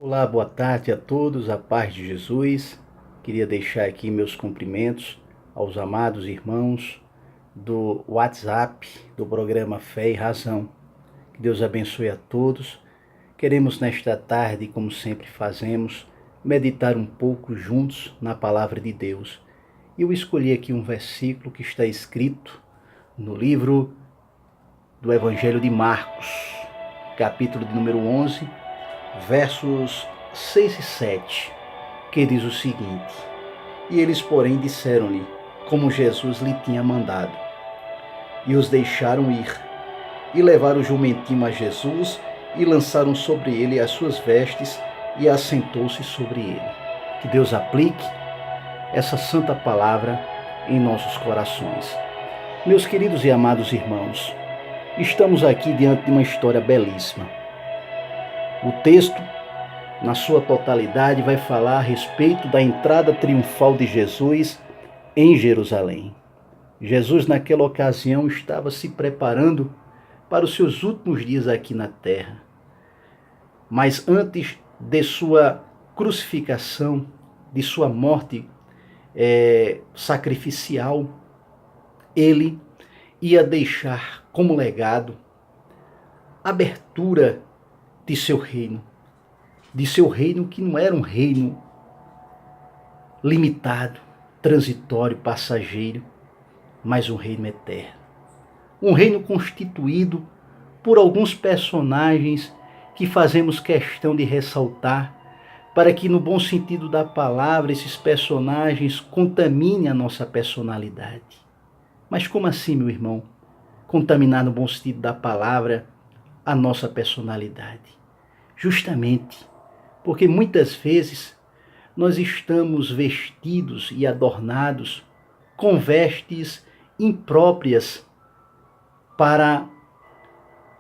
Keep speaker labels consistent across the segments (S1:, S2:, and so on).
S1: Olá, boa tarde a todos, a paz de Jesus. Queria deixar aqui meus cumprimentos aos amados irmãos do WhatsApp, do programa Fé e Razão. Que Deus abençoe a todos. Queremos nesta tarde, como sempre fazemos, meditar um pouco juntos na palavra de Deus. E eu escolhi aqui um versículo que está escrito no livro do Evangelho de Marcos, capítulo de número 11, versos 6 e 7, que diz o seguinte: E eles, porém, disseram-lhe como Jesus lhe tinha mandado, e os deixaram ir, e levaram o jumentinho a Jesus, e lançaram sobre ele as suas vestes, e assentou-se sobre ele. Que Deus aplique essa santa palavra em nossos corações. Meus queridos e amados irmãos, estamos aqui diante de uma história belíssima. O texto, na sua totalidade, vai falar a respeito da entrada triunfal de Jesus em Jerusalém. Jesus, naquela ocasião, estava se preparando para os seus últimos dias aqui na terra. Mas antes de sua crucificação, de sua morte sacrificial, ele ia deixar como legado a abertura de seu reino que não era um reino limitado, transitório, passageiro, mas um reino eterno. Um reino constituído por alguns personagens que fazemos questão de ressaltar, para que, no bom sentido da palavra, esses personagens contaminem a nossa personalidade. Mas como assim, meu irmão? Contaminar, no bom sentido da palavra, a nossa personalidade. Justamente porque muitas vezes nós estamos vestidos e adornados com vestes impróprias para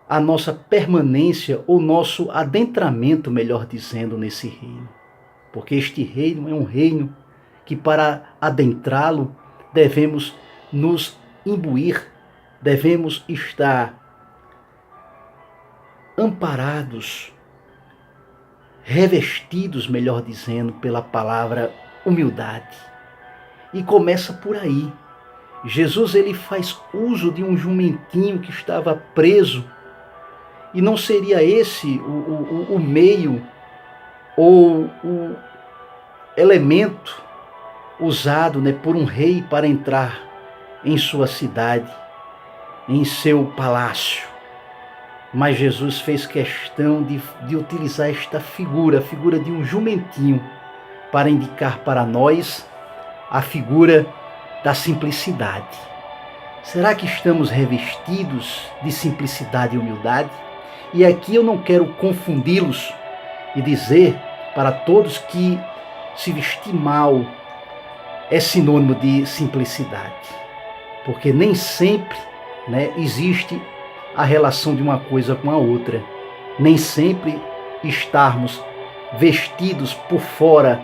S1: a nossa permanência ou nosso adentramento, melhor dizendo, nesse reino. Porque este reino é um reino que, para adentrá-lo, devemos nos imbuir, devemos estar amparados, revestidos, melhor dizendo, pela palavra humildade. E começa por aí. Jesus, ele faz uso de um jumentinho que estava preso, e não seria esse o meio ou o elemento usado, por um rei para entrar em sua cidade, em seu palácio. Mas Jesus fez questão de utilizar esta figura, a figura de um jumentinho, para indicar para nós a figura da simplicidade. Será que estamos revestidos de simplicidade e humildade? E aqui eu não quero confundi-los e dizer para todos que se vestir mal é sinônimo de simplicidade, porque nem sempre existe a relação de uma coisa com a outra. Nem sempre estarmos vestidos por fora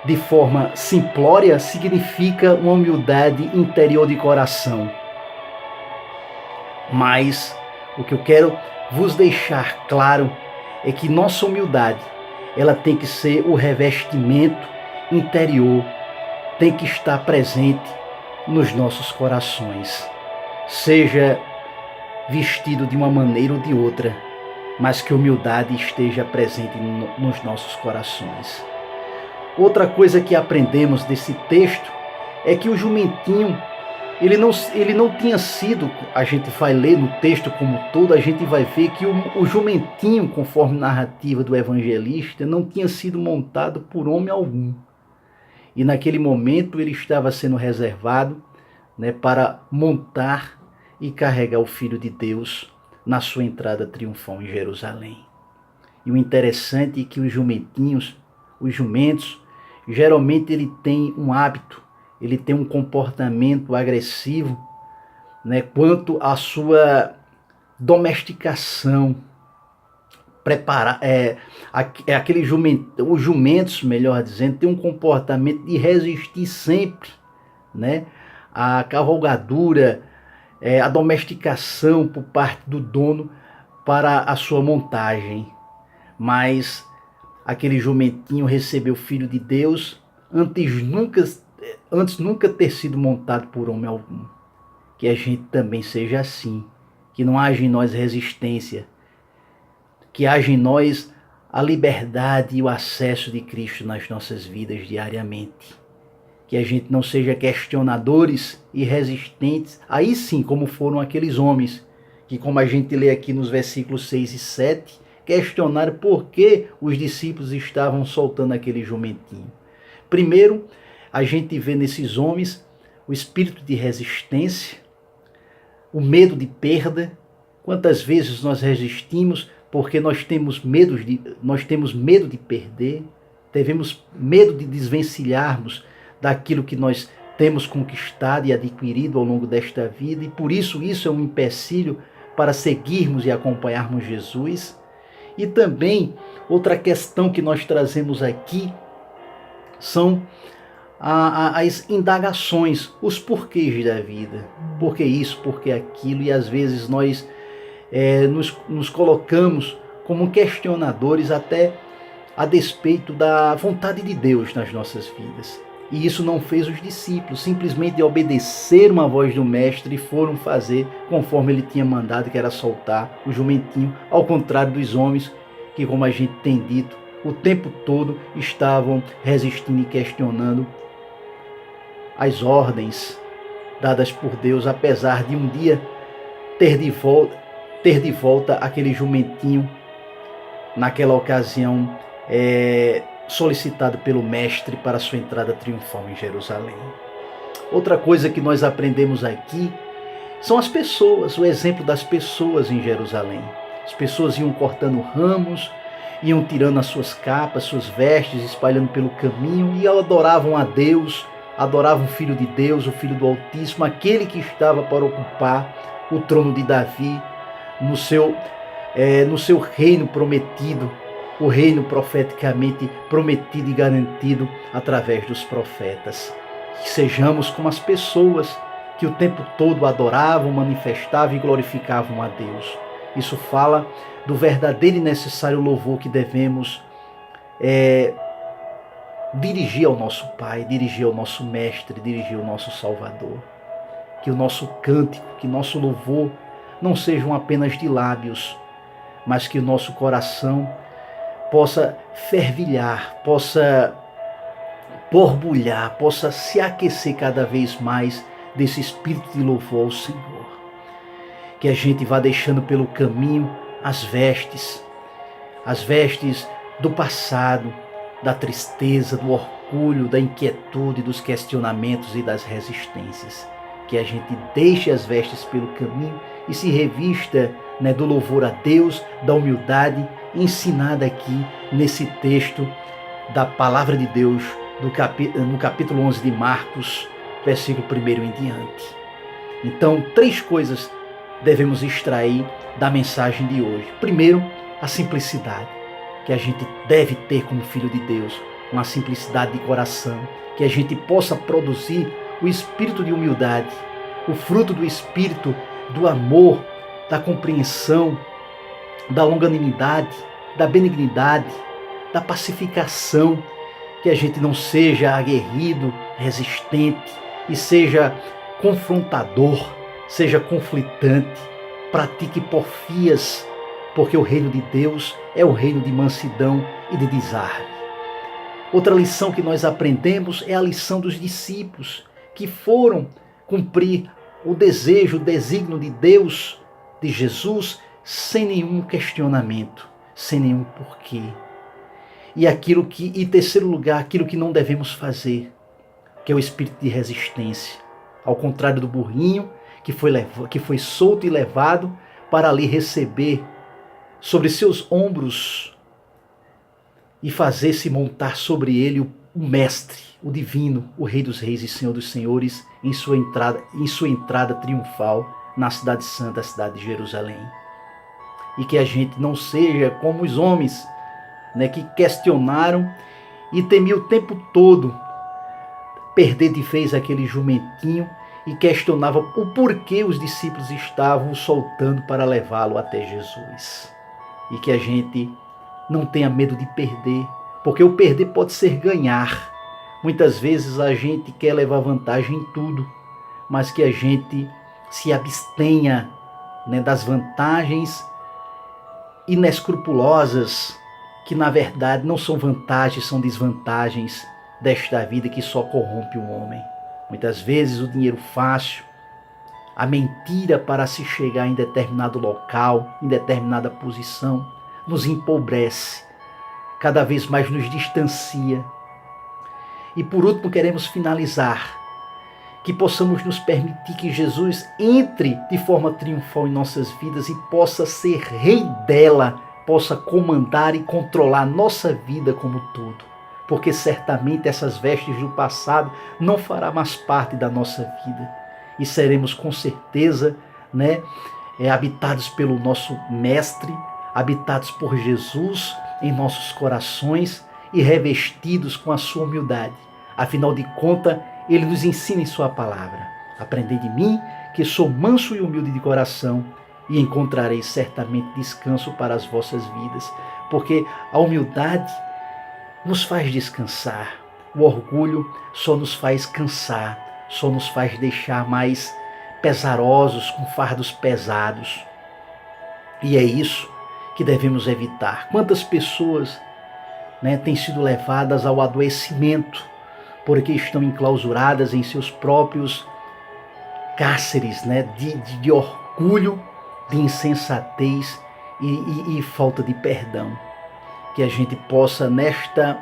S1: de forma simplória significa uma humildade interior de coração. Mas o que eu quero vos deixar claro é que nossa humildade, ela tem que ser o revestimento interior, tem que estar presente nos nossos corações. Seja vestido de uma maneira ou de outra, mas que a humildade esteja presente nos nossos corações. Outra coisa que aprendemos desse texto é que o jumentinho, ele não tinha sido, a gente vai ler no texto como todo, a gente vai ver que o jumentinho, conforme narrativa do evangelista, não tinha sido montado por homem algum. E naquele momento ele estava sendo reservado para montar e carregar o Filho de Deus na sua entrada triunfal em Jerusalém. E o interessante é que os jumentos, geralmente ele tem um hábito, ele tem um comportamento agressivo, quanto à sua domesticação. Os jumentos, melhor dizendo, tem um comportamento de resistir sempre, à cavalgadura, a domesticação por parte do dono para a sua montagem. Mas aquele jumentinho receber o Filho de Deus antes nunca ter sido montado por homem algum. Que a gente também seja assim, que não haja em nós resistência, que haja em nós a liberdade e o acesso de Cristo nas nossas vidas diariamente. Que a gente não seja questionadores e resistentes, aí sim como foram aqueles homens, que como a gente lê aqui nos versículos 6 e 7, questionaram por que os discípulos estavam soltando aquele jumentinho. Primeiro, a gente vê nesses homens o espírito de resistência, o medo de perda. Quantas vezes nós resistimos porque nós temos medo de perder, temos medo de desvencilharmos daquilo que nós temos conquistado e adquirido ao longo desta vida, e por isso é um empecilho para seguirmos e acompanharmos Jesus. E também outra questão que nós trazemos aqui são as indagações, os porquês da vida. Por que isso, por que aquilo? E às vezes nós nos colocamos como questionadores até a despeito da vontade de Deus nas nossas vidas. E isso não fez os discípulos, simplesmente obedeceram a voz do mestre e foram fazer conforme ele tinha mandado, que era soltar o jumentinho, ao contrário dos homens que, como a gente tem dito, o tempo todo estavam resistindo e questionando as ordens dadas por Deus, apesar de um dia ter de volta aquele jumentinho, naquela ocasião solicitado pelo mestre para sua entrada triunfal em Jerusalém. Outra coisa que nós aprendemos aqui são as pessoas, o exemplo das pessoas em Jerusalém. As pessoas iam cortando ramos, iam tirando as suas capas, suas vestes, espalhando pelo caminho, e adoravam a Deus, adoravam o Filho de Deus, o Filho do Altíssimo, aquele que estava para ocupar o trono de Davi no seu reino prometido, o reino profeticamente prometido e garantido através dos profetas. Que sejamos como as pessoas que o tempo todo adoravam, manifestavam e glorificavam a Deus. Isso fala do verdadeiro e necessário louvor que devemos dirigir ao nosso Pai, dirigir ao nosso Mestre, dirigir ao nosso Salvador. Que o nosso cântico, que nosso louvor não sejam apenas de lábios, mas que o nosso coração possa fervilhar, possa borbulhar, possa se aquecer cada vez mais desse espírito de louvor ao Senhor. Que a gente vá deixando pelo caminho as vestes do passado, da tristeza, do orgulho, da inquietude, dos questionamentos e das resistências. Que a gente deixe as vestes pelo caminho e se revista do louvor a Deus, da humildade, ensinada aqui nesse texto da Palavra de Deus, no capítulo 11 de Marcos, versículo 1 em diante. Então, 3 coisas devemos extrair da mensagem de hoje. Primeiro, a simplicidade, que a gente deve ter como filho de Deus, uma simplicidade de coração, que a gente possa produzir o espírito de humildade, o fruto do espírito do amor, da compreensão, da longanimidade, da benignidade, da pacificação, que a gente não seja aguerrido, resistente e seja confrontador, seja conflitante, pratique porfias, porque o reino de Deus é o reino de mansidão e de desarme. Outra lição que nós aprendemos é a lição dos discípulos, que foram cumprir o desejo, o desígnio de Deus, de Jesus, sem nenhum questionamento, sem nenhum porquê. E terceiro lugar, aquilo que não devemos fazer, que é o espírito de resistência. Ao contrário do burrinho, que foi solto e levado para ali receber sobre seus ombros e fazer-se montar sobre ele o Mestre, o Divino, o Rei dos Reis e Senhor dos Senhores, em sua entrada triunfal na cidade santa, a cidade de Jerusalém. E que a gente não seja como os homens, que questionaram e temiam o tempo todo perder de vez aquele jumentinho e questionavam o porquê os discípulos estavam o soltando para levá-lo até Jesus. E que a gente não tenha medo de perder, porque o perder pode ser ganhar. Muitas vezes a gente quer levar vantagem em tudo, mas que a gente se abstenha, né, das vantagens inescrupulosas, que na verdade não são vantagens, são desvantagens desta vida que só corrompe o homem. Muitas vezes o dinheiro fácil, a mentira para se chegar em determinado local, em determinada posição, nos empobrece, cada vez mais nos distancia. E por último queremos finalizar, que possamos nos permitir que Jesus entre de forma triunfal em nossas vidas e possa ser rei dela, possa comandar e controlar nossa vida como todo. Porque certamente essas vestes do passado não fará mais parte da nossa vida. E seremos com certeza, né, habitados pelo nosso Mestre, habitados por Jesus em nossos corações e revestidos com a sua humildade. Afinal de contas, Ele nos ensina em sua palavra. Aprendei de mim, que sou manso e humilde de coração, e encontrarei certamente descanso para as vossas vidas. Porque a humildade nos faz descansar. O orgulho só nos faz cansar, só nos faz deixar mais pesarosos, com fardos pesados. E é isso que devemos evitar. Quantas pessoas, né, têm sido levadas ao adoecimento porque estão enclausuradas em seus próprios cárceres, né, de orgulho, de insensatez e falta de perdão. Que a gente possa, nesta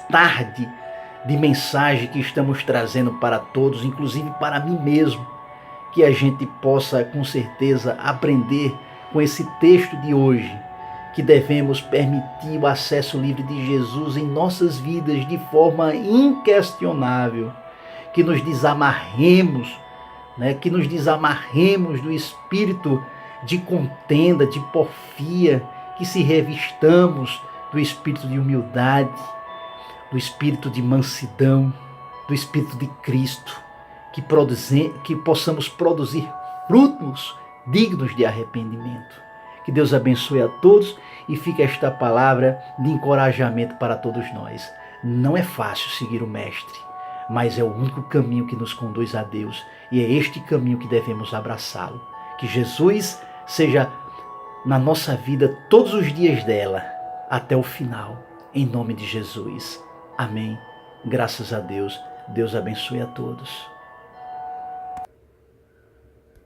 S1: tarde de mensagem que estamos trazendo para todos, inclusive para mim mesmo, que a gente possa com certeza aprender com esse texto de hoje, que devemos permitir o acesso livre de Jesus em nossas vidas de forma inquestionável, que nos desamarremos, né, que nos desamarremos do espírito de contenda, de porfia, que se revistamos do espírito de humildade, do espírito de mansidão, do espírito de Cristo, que possamos produzir frutos dignos de arrependimento. Que Deus abençoe a todos e fique esta palavra de encorajamento para todos nós. Não é fácil seguir o Mestre, mas é o único caminho que nos conduz a Deus e é este caminho que devemos abraçá-lo. Que Jesus seja na nossa vida todos os dias dela, até o final, em nome de Jesus. Amém. Graças a Deus. Deus abençoe a todos.